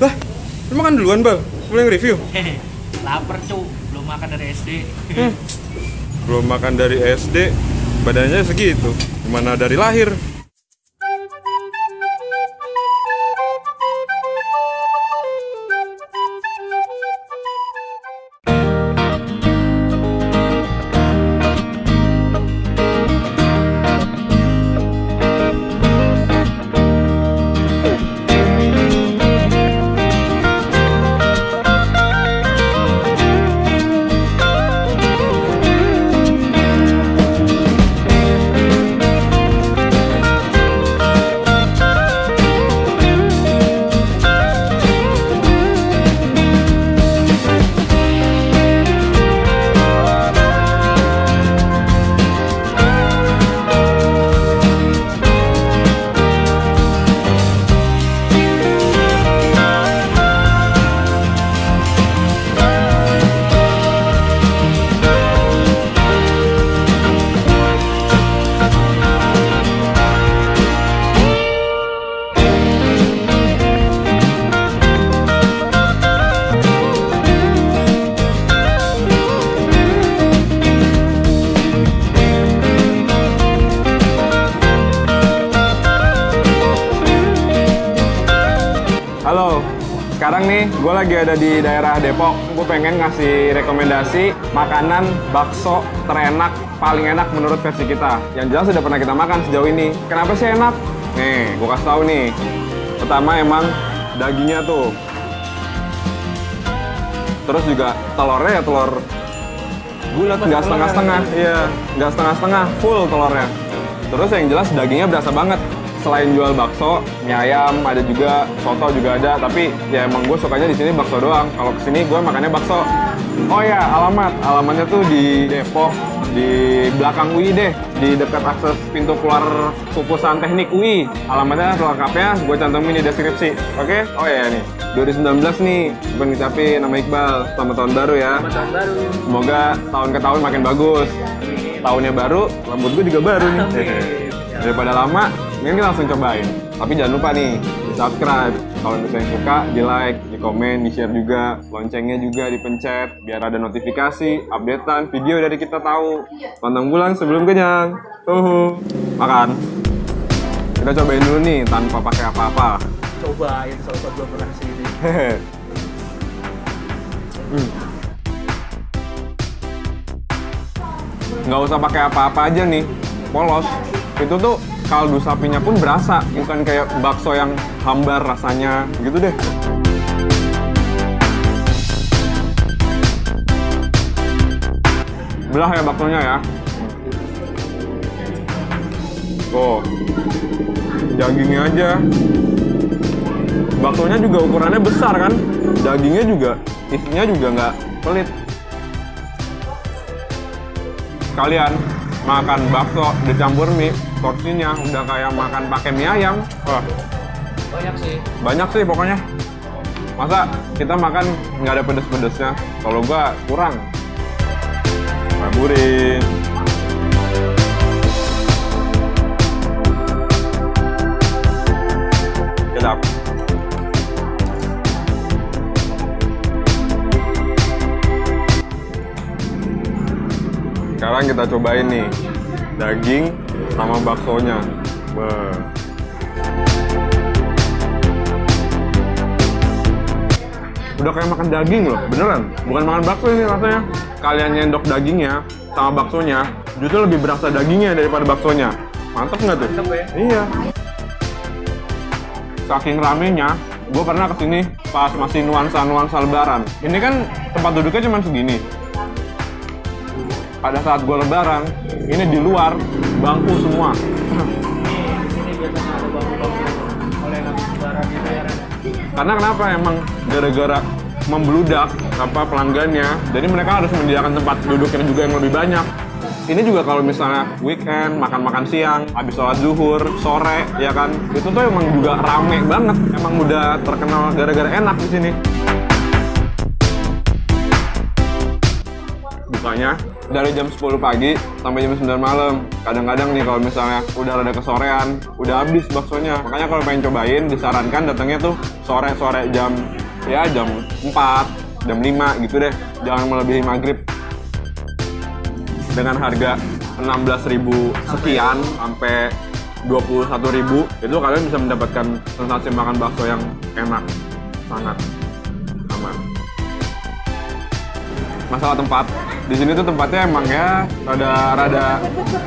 Lah, lu makan duluan, Bal? Mulai nge-review? Hehe, lapar cu, belum makan dari SD. Belum makan dari SD, badannya segitu. Gimana dari lahir? Halo, sekarang nih gue lagi ada di daerah Depok. Gue pengen ngasih rekomendasi makanan bakso terenak, paling enak menurut versi kita. Yang jelas sudah pernah kita makan sejauh ini. Kenapa sih enak? Nih, gue kasih tahu nih. Pertama emang dagingnya tuh. Terus juga telurnya ya telur bulat, nggak setengah-setengah. Iya, nggak setengah-setengah, full telurnya. Terus yang jelas dagingnya berasa banget. Selain jual bakso, mie ayam ada juga, soto juga ada. Tapi ya emang gue sukanya di sini bakso doang. Kalau kesini gue makannya bakso. Oh ya, alamatnya tuh di Depok, di belakang UI deh, di dekat akses pintu keluar Kukusan Teknik UI. Alamatnya lengkapnya gue cantumin di deskripsi. Oke? Oh ya nih, 2019 nih, gue ngucapin nama Iqbal, selamat tahun baru ya. Selamat tahun baru. Semoga tahun ke tahun makin bagus. Tahunnya baru, rambut gue juga baru nih. Daripada lama, mungkin kita langsung cobain. Tapi jangan lupa nih, di subscribe. Kalau misalnya suka, di like, di komen, di share juga. Loncengnya juga dipencet, biar ada notifikasi, updatean video dari kita tahu. Pantang pulang sebelum kenyang. Makan. Kita cobain dulu nih, tanpa pakai apa-apa. Cobain, soalnya belum pernah kesini. Nggak usah pakai apa-apa aja nih, polos. Itu tuh kaldu sapinya pun berasa, bukan kayak bakso yang hambar rasanya gitu deh. Belah ya baksonya ya. Oh, dagingnya aja. Baksonya juga ukurannya besar kan, dagingnya juga, isinya juga nggak pelit. Kalian makan bakso dicampur mie, porsinya udah kayak makan pakai mie ayam. Wah, banyak sih pokoknya. Masa kita makan nggak ada pedes-pedesnya? Kalau gua kurang. Taburin. Sedap. Sekarang kita cobain nih daging sama baksonya. Udah kayak makan daging loh, beneran. Bukan makan bakso ini rasanya. Kalian nyendok dagingnya sama baksonya, justru lebih berasa dagingnya daripada baksonya. Mantap nggak tuh? Mantap ya? Iya. Saking ramenya, gue pernah kesini pas masih nuansa lebaran. Ini kan tempat duduknya cuma segini. Pada saat gue lebaran, ini di luar bangku semua. Ini biasanya ada bangku-bangku oleh yang habis lebaran gitu ya. Karena kenapa? Emang gara-gara membludak pelanggannya, jadi mereka harus menyediakan tempat duduknya juga yang lebih banyak. Ini juga kalau misalnya weekend, makan-makan siang, habis sholat zuhur, sore, ya kan, itu tuh emang juga rame banget. Emang udah terkenal gara-gara enak di sini. Bukanya dari jam 10 pagi sampai jam 9 malam. Kadang-kadang nih kalau misalnya udah rada kesorean, udah habis baksonya. Makanya kalau pengen cobain, disarankan datangnya tuh sore-sore jam 4, jam 5 gitu deh. Jangan melebihi maghrib. Dengan harga 16.000 sekian sampai 21.000, itu kalian bisa mendapatkan sensasi makan bakso yang enak, sangat aman. Masalah tempat, di sini tuh tempatnya emang ya rada Itu udah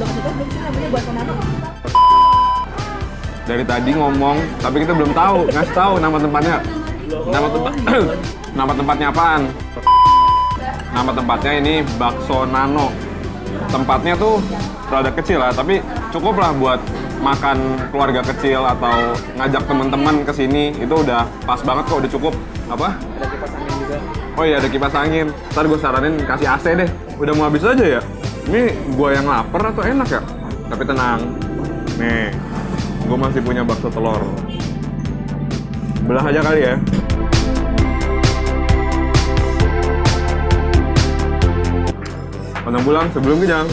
kasih tau belum sih namanya bakso nano? dari tadi ngomong, tapi kita belum tahu, ngasih tahu nama tempatnya. Nama tempatnya apaan? Nama tempatnya ini Bakso Nano. Tempatnya tuh rada kecil lah, tapi cukup lah buat makan keluarga kecil atau ngajak teman-teman ke sini. Itu udah pas banget kok, udah cukup. Apa? Ada kipas angin juga. Oh iya, ada kipas angin. Ntar gue saranin kasih AC deh. Udah mau habis aja ya? Ini gue yang lapar atau enak ya? Tapi tenang. Nih, gue masih punya bakso telur. Belah aja kali ya. Pantang pulang sebelum kenyang.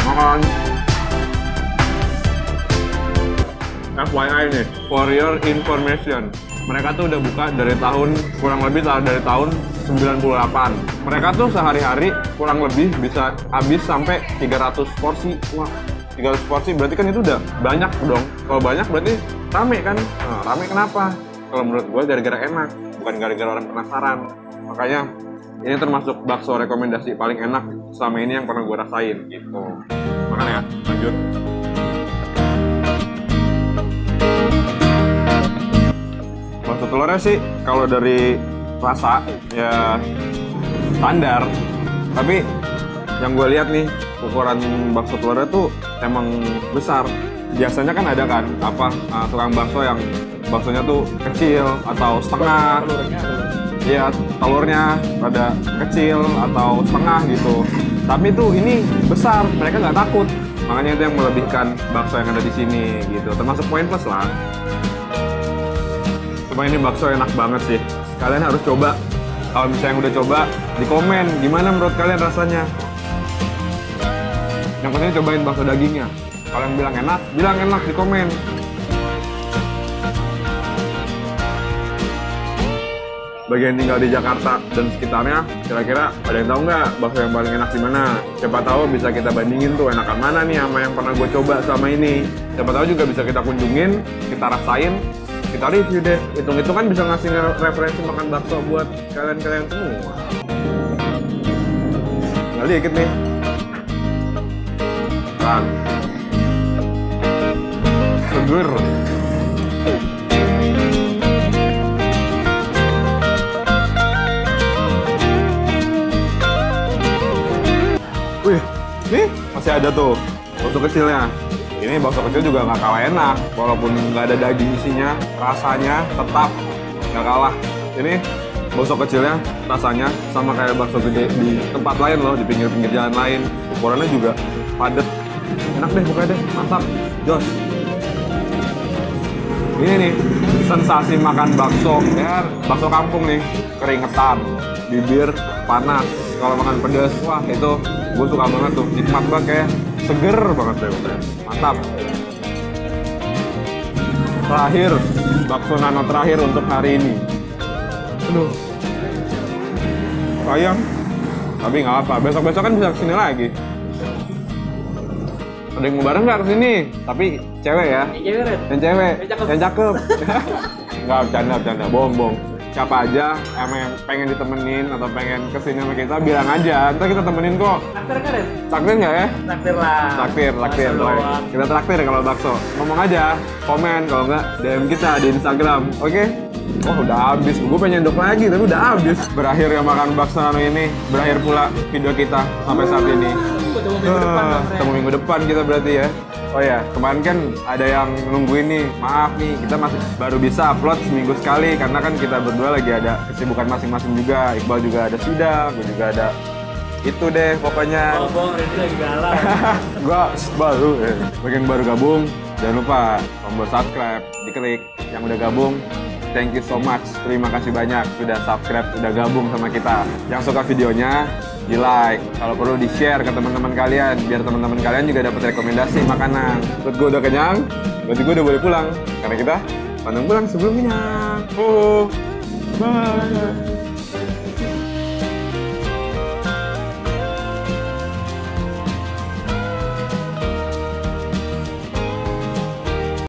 Makan. FYI nih, for your information. Mereka tuh udah buka dari tahun, kurang lebih dari tahun 98. Mereka tuh sehari-hari kurang lebih bisa habis sampai 300 porsi. Wah, 300 porsi berarti kan itu udah banyak dong. Kalau banyak berarti rame kan? Nah, rame kenapa? Kalau menurut gue gara-gara enak, bukan gara-gara orang penasaran. Makanya ini termasuk bakso rekomendasi paling enak selama ini yang pernah gue rasain gitu. Makan ya, lanjut. Bakso telurnya sih kalau dari rasa ya standar, tapi yang gue lihat nih ukuran bakso telurnya tuh emang besar. Biasanya kan ada kan tukang bakso yang baksonya tuh kecil atau setengah. Iya, telurnya rada kecil atau setengah gitu. Tapi tuh ini besar, mereka nggak takut. Makanya itu yang melebihkan bakso yang ada di sini gitu. Termasuk poin plus lah. Cuma ini bakso enak banget sih. Kalian harus coba. Kalau misalnya yang udah coba, di komen gimana menurut kalian rasanya. Yang penting cobain bakso dagingnya. Kalau yang bilang enak di komen. Bagi yang tinggal di Jakarta dan sekitarnya, kira-kira ada yang tahu nggak bakso yang paling enak di mana? Siapa tahu bisa kita bandingin tuh enakan mana nih sama yang pernah gue coba selama ini. Siapa tahu juga bisa kita kunjungin, kita rasain, kita review deh. Hitung-hitung kan bisa ngasih referensi makan bakso buat kalian-kalian semua. Nggak dikit nih. Kan. Seger. Wih, nih masih ada tuh bakso kecilnya. Ini bakso kecil juga nggak kalah enak, walaupun nggak ada daging isinya, rasanya tetap nggak kalah. Ini bakso kecilnya rasanya sama kayak bakso gede di tempat lain loh, di pinggir-pinggir jalan lain. Ukurannya juga padat, enak deh pokoknya deh, mantap, jos. Ini nih sensasi makan bakso, ya bakso kampung nih, keringetan, bibir panas. Kalau makan pedas, wah itu gue suka banget tuh, nikmat banget, kayak seger banget deh, mantap. Terakhir, bakso nano terakhir untuk hari ini. Aduh, sayang, tapi nggak apa, besok-besok kan bisa kesini lagi. Ada yang mau bareng nggak kesini? Tapi cewek ya? Yang cewek, Red. Yang cewek, Yang cakep. yang cakep. Nggak, bercanda, bohong. Siapa aja yang pengen ditemenin atau pengen kesini sama kita, bilang aja, ntar kita temenin kok. Traktir kan, Red? Traktir nggak ya? Traktir lah. Traktir. Bakso doang. Kita traktir kalau bakso. Ngomong aja, komen, kalau nggak DM kita di Instagram, oke? Oh udah habis, gue pengen nyendok lagi tapi udah habis. Berakhir ya makan bakso nano ini, berakhir pula video kita sampai saat ini. Ketemu minggu depan, Bang, Red. Ketemu minggu depan kita berarti ya. Oh ya, kemarin kan ada yang nungguin nih, maaf nih, kita masih baru bisa upload seminggu sekali karena kan kita berdua lagi ada kesibukan masing-masing juga. Iqbal juga ada sidang, gue juga ada itu deh pokoknya. Bong, Red lagi galau. Gua baru, bagi yang baru gabung, jangan lupa tombol subscribe, diklik. yang udah gabung. Thank you so much. Terima kasih banyak sudah subscribe, sudah gabung sama kita. Yang suka videonya, di like. Kalau perlu di share ke teman-teman kalian, biar teman-teman kalian juga dapat rekomendasi makanan. Buat gue udah kenyang, berarti gue udah boleh pulang. Karena kita pantang pulang sebelum kenyang. Bye.